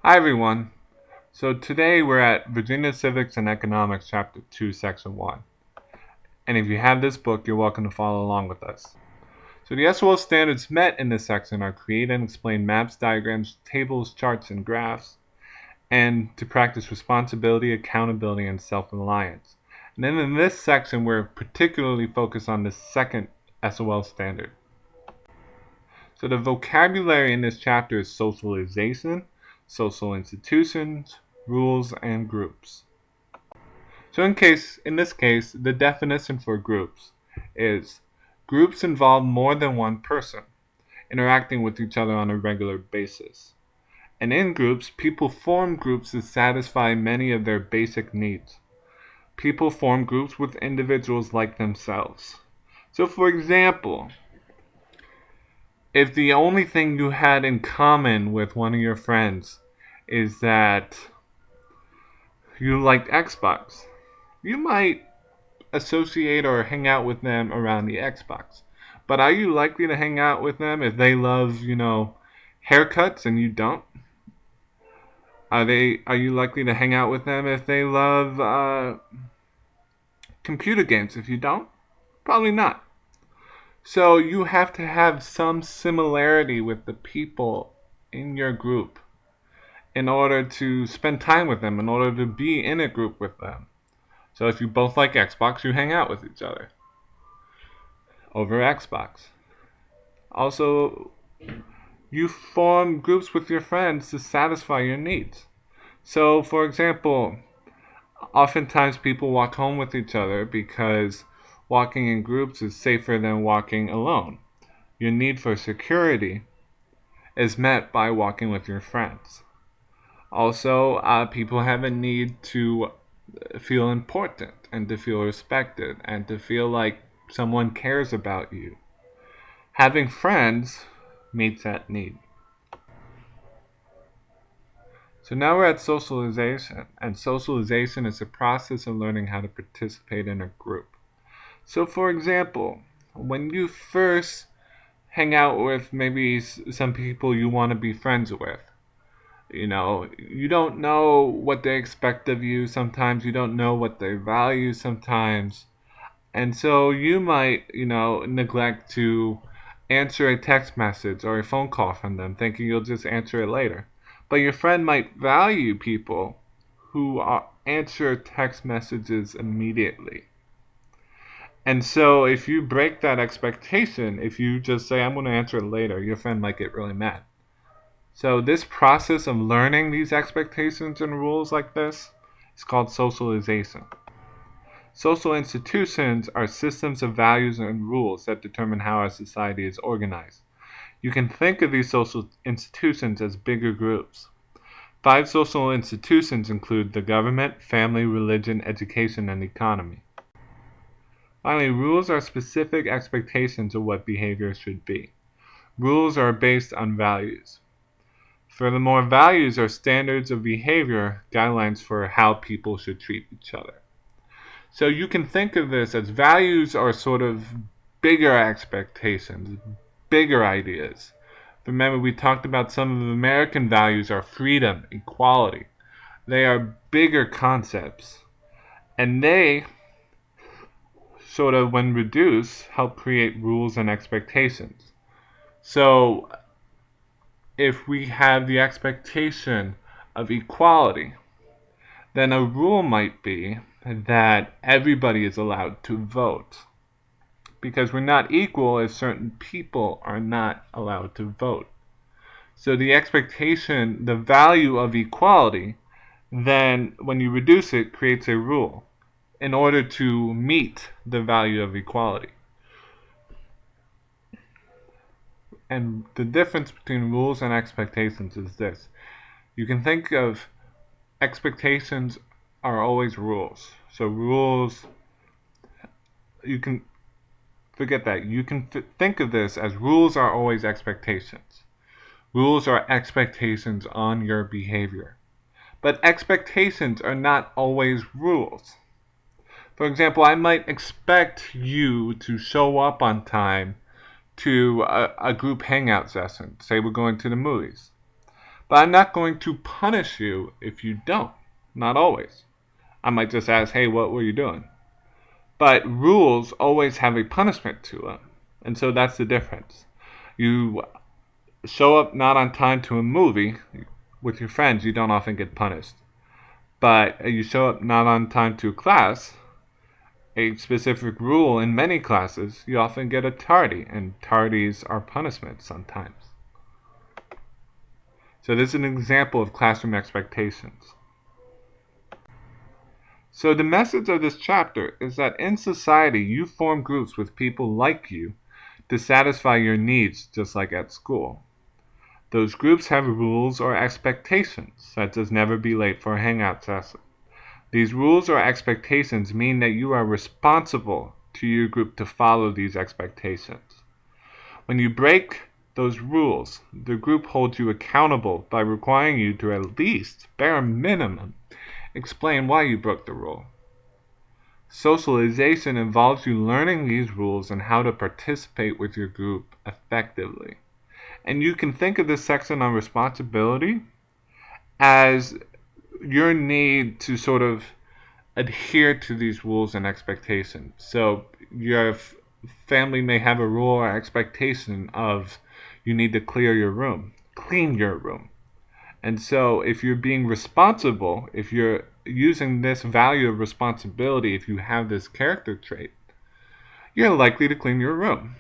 Hi everyone. So today we're at Virginia Civics and Economics Chapter 2 Section 1. And if you have this book, you're welcome to follow along with us. So the SOL standards met in this section are create and explain maps, diagrams, tables, charts, and graphs, and to practice responsibility, accountability, and self-reliance. And then in this section, we're particularly focused on the second SOL standard. So the vocabulary in this chapter is socialization, social institutions, rules, and groups. So in this case, the definition for groups is groups involve more than one person interacting with each other on a regular basis. And in groups, people form groups to satisfy many of their basic needs. People form groups with individuals like themselves. So for example, if the only thing you had in common with one of your friends is that you liked Xbox, you might associate or hang out with them around the Xbox. But are you likely to hang out with them if they love, haircuts and you don't? Are you likely to hang out with them if they love computer games if you don't? Probably not. So you have to have some similarity with the people in your group in order to spend time with them, in order to be in a group with them. So if you both like Xbox, you hang out with each other over Xbox. Also, you form groups with your friends to satisfy your needs. So, for example, oftentimes people walk home with each other because walking in groups is safer than walking alone. Your need for security is met by walking with your friends. Also, people have a need to feel important and to feel respected and to feel like someone cares about you. Having friends meets that need. So now we're at socialization, and socialization is the process of learning how to participate in a group. So for example, when you first hang out with maybe some people you want to be friends with, you don't know what they expect of you sometimes, you don't know what they value sometimes, and so you might, neglect to answer a text message or a phone call from them thinking you'll just answer it later. But your friend might value people who answer text messages immediately. And so if you break that expectation, if you just say, I'm going to answer it later, your friend might get really mad. So this process of learning these expectations and rules like this is called socialization. Social institutions are systems of values and rules that determine how a society is organized. You can think of these social institutions as bigger groups. 5 social institutions include the government, family, religion, education, and economy. Finally, rules are specific expectations of what behavior should be. Rules are based on values. Furthermore, values are standards of behavior, guidelines for how people should treat each other. So you can think of this as values are sort of bigger expectations, bigger ideas. Remember, we talked about some of the American values are freedom, equality. They are bigger concepts. And they, sort of when reduced, help create rules and expectations. So if we have the expectation of equality, then a rule might be that everybody is allowed to vote. Because we're not equal if certain people are not allowed to vote. So the expectation, the value of equality, then when you reduce it, creates a rule in order to meet the value of equality. And the difference between rules and expectations is this. You can think of expectations are always rules. So rules, you can forget that. You can think of this as rules are always expectations. Rules are expectations on your behavior. But expectations are not always rules. For example, I might expect you to show up on time to a group hangout session. Say we're going to the movies. But I'm not going to punish you if you don't. Not always. I might just ask, hey, what were you doing? But rules always have a punishment to them. And so that's the difference. You show up not on time to a movie with your friends, you don't often get punished. But you show up not on time to class, a specific rule in many classes, you often get a tardy, and tardies are punishments sometimes. So this is an example of classroom expectations. So the message of this chapter is that in society you form groups with people like you to satisfy your needs just like at school. Those groups have rules or expectations, such as never be late for a hangout session. These rules or expectations mean that you are responsible to your group to follow these expectations. When you break those rules, the group holds you accountable by requiring you to at least, bare minimum, explain why you broke the rule. Socialization involves you learning these rules and how to participate with your group effectively. And you can think of this section on responsibility as your need to sort of adhere to these rules and expectations. So your family may have a rule or expectation of you need to clean your room. And so if you're being responsible, if you're using this value of responsibility, if you have this character trait, you're likely to clean your room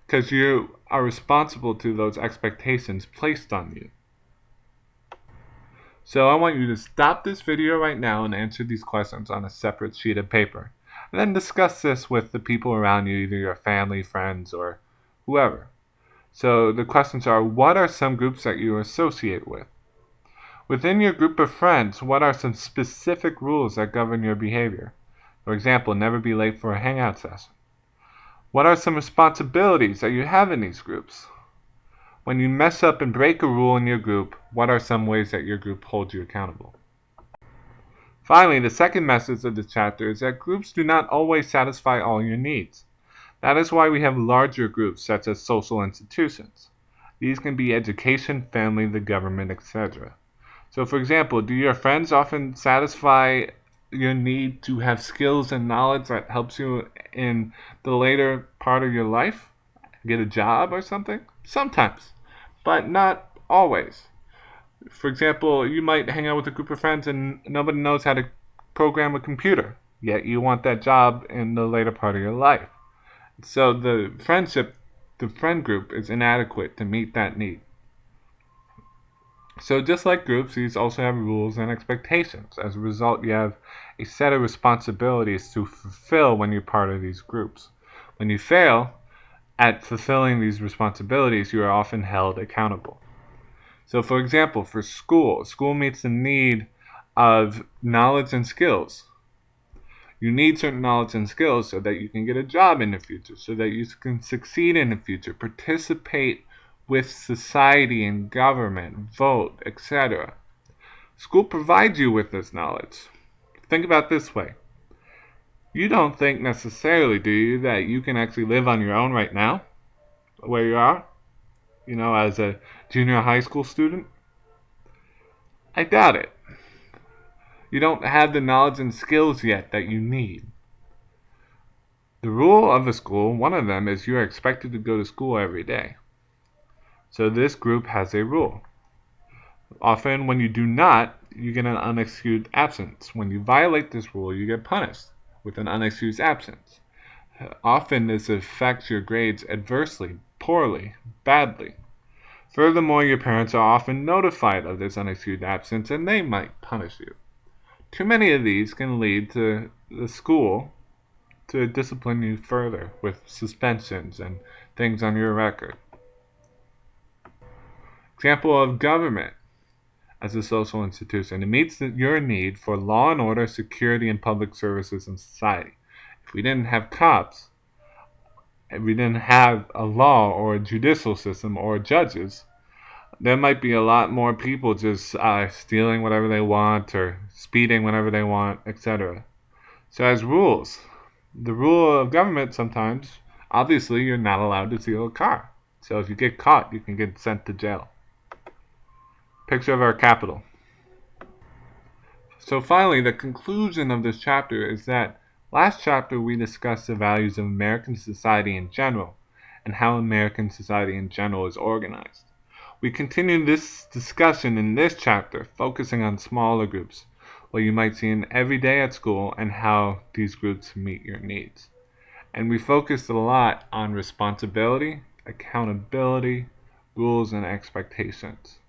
because you are responsible to those expectations placed on you. So I want you to stop this video right now and answer these questions on a separate sheet of paper. And then discuss this with the people around you, either your family, friends, or whoever. So the questions are, what are some groups that you associate with? Within your group of friends, what are some specific rules that govern your behavior? For example, never be late for a hangout session. What are some responsibilities that you have in these groups? When you mess up and break a rule in your group, what are some ways that your group holds you accountable? Finally, the second message of this chapter is that groups do not always satisfy all your needs. That is why we have larger groups such as social institutions. These can be education, family, the government, etc. So for example, do your friends often satisfy your need to have skills and knowledge that helps you in the later part of your life? Get a job or something? Sometimes, but not always. For example, you might hang out with a group of friends and nobody knows how to program a computer, yet you want that job in the later part of your life. So the friend group is inadequate to meet that need. So just like groups, these also have rules and expectations. As a result, you have a set of responsibilities to fulfill when you're part of these groups. When you fail at fulfilling these responsibilities, you are often held accountable. So for example, for school meets the need of knowledge and skills. You need certain knowledge and skills so that you can get a job in the future, so that you can succeed in the future, participate with society and government, vote, etc. School provides you with this knowledge. Think about it this way. You don't think necessarily, do you, that you can actually live on your own right now, where you are, as a junior high school student? I doubt it. You don't have the knowledge and skills yet that you need. The rule of the school, one of them, is you are expected to go to school every day. So this group has a rule. Often when you do not, you get an unexcused absence. When you violate this rule, you get punished with an unexcused absence. Often this affects your grades adversely, poorly, badly. Furthermore, your parents are often notified of this unexcused absence and they might punish you. Too many of these can lead to the school to discipline you further with suspensions and things on your record. Example of government as a social institution. It meets your need for law and order, security, and public services in society. If we didn't have cops, if we didn't have a law or a judicial system or judges, there might be a lot more people just stealing whatever they want or speeding whenever they want, etc. So as rules, the rule of government sometimes, obviously you're not allowed to steal a car. So if you get caught, you can get sent to jail. Picture of our capital. So finally, the conclusion of this chapter is that last chapter we discussed the values of American society in general and how American society in general is organized. We continue this discussion in this chapter, focusing on smaller groups, what you might see in every day at school and how these groups meet your needs. And we focused a lot on responsibility, accountability, rules, and expectations.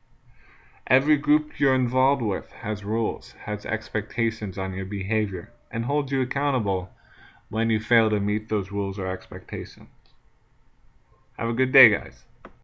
Every group you're involved with has rules, has expectations on your behavior, and holds you accountable when you fail to meet those rules or expectations. Have a good day, guys.